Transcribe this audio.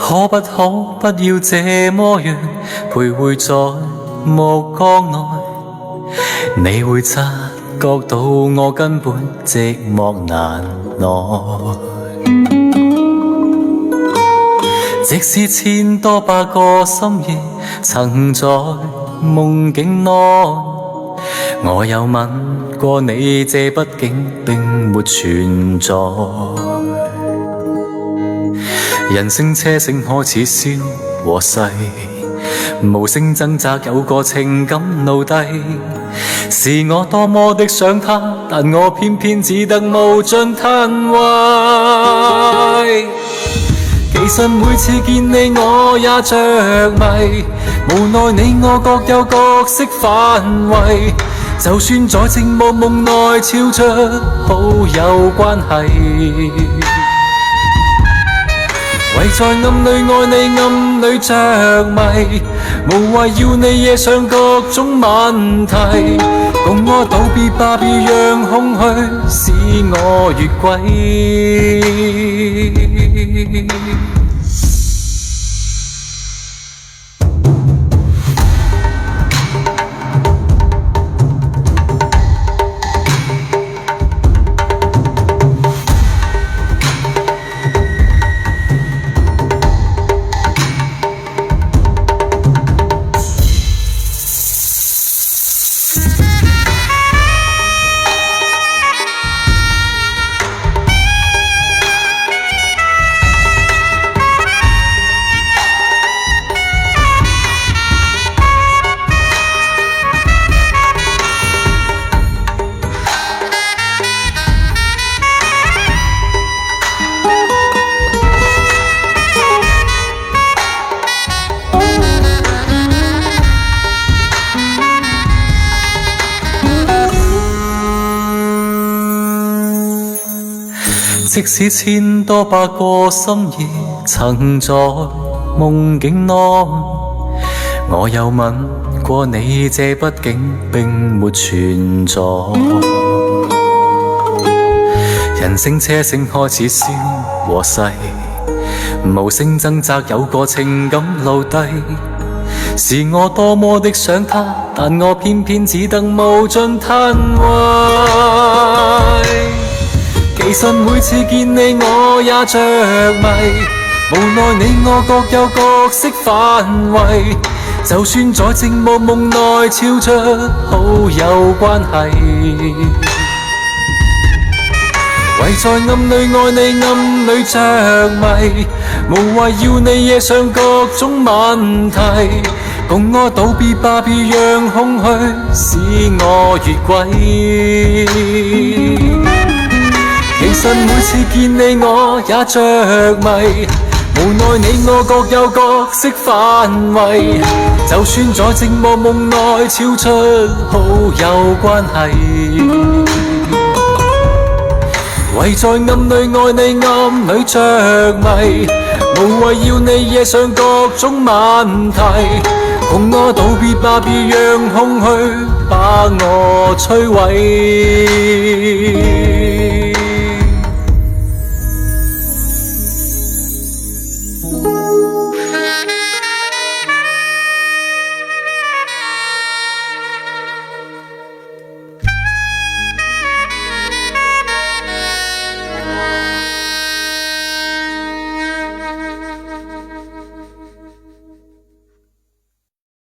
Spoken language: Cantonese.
可不可不要這麼樣徘徊在目光內？你會察覺到我根本寂寞難耐。即使千多百個深夜曾在夢境內，我有吻過你，這畢竟並沒存在。人聲車聲開始消和逝，無聲掙扎有個情感奴隸，是我多麼的想他，但我偏偏只得無盡嘆謂。其實每次見你我也着迷，無奈你我各有角色範圍，就算在寂寞夢內悄出好友關係，唯在暗裏愛你暗裏着迷，無謂要你惹上各種問題，共我道別吧，別讓空虛使我越軌。即使千多百個深夜曾在夢境內，我有吻過你，這畢竟並沒存在。人聲車聲開始消和逝，無聲掙扎有個情感奴隸，是我多麼的想他，但我偏偏只得無盡嘆謂。其實每次見你我也着迷，無奈你我各有角色範圍，就算在寂寞夢內悄出好友關係，唯在暗裏愛你暗裏着迷，無謂要你惹上各種問題，共我道別吧，別讓空虛使我越軌。其實每次見你我也着迷，無奈你我各有角色範圍，就算在寂寞夢內悄出好友關係，唯在暗裏愛你暗裏着迷，無謂要你惹上各種問題，共我道別吧，別讓空虛把我摧毀。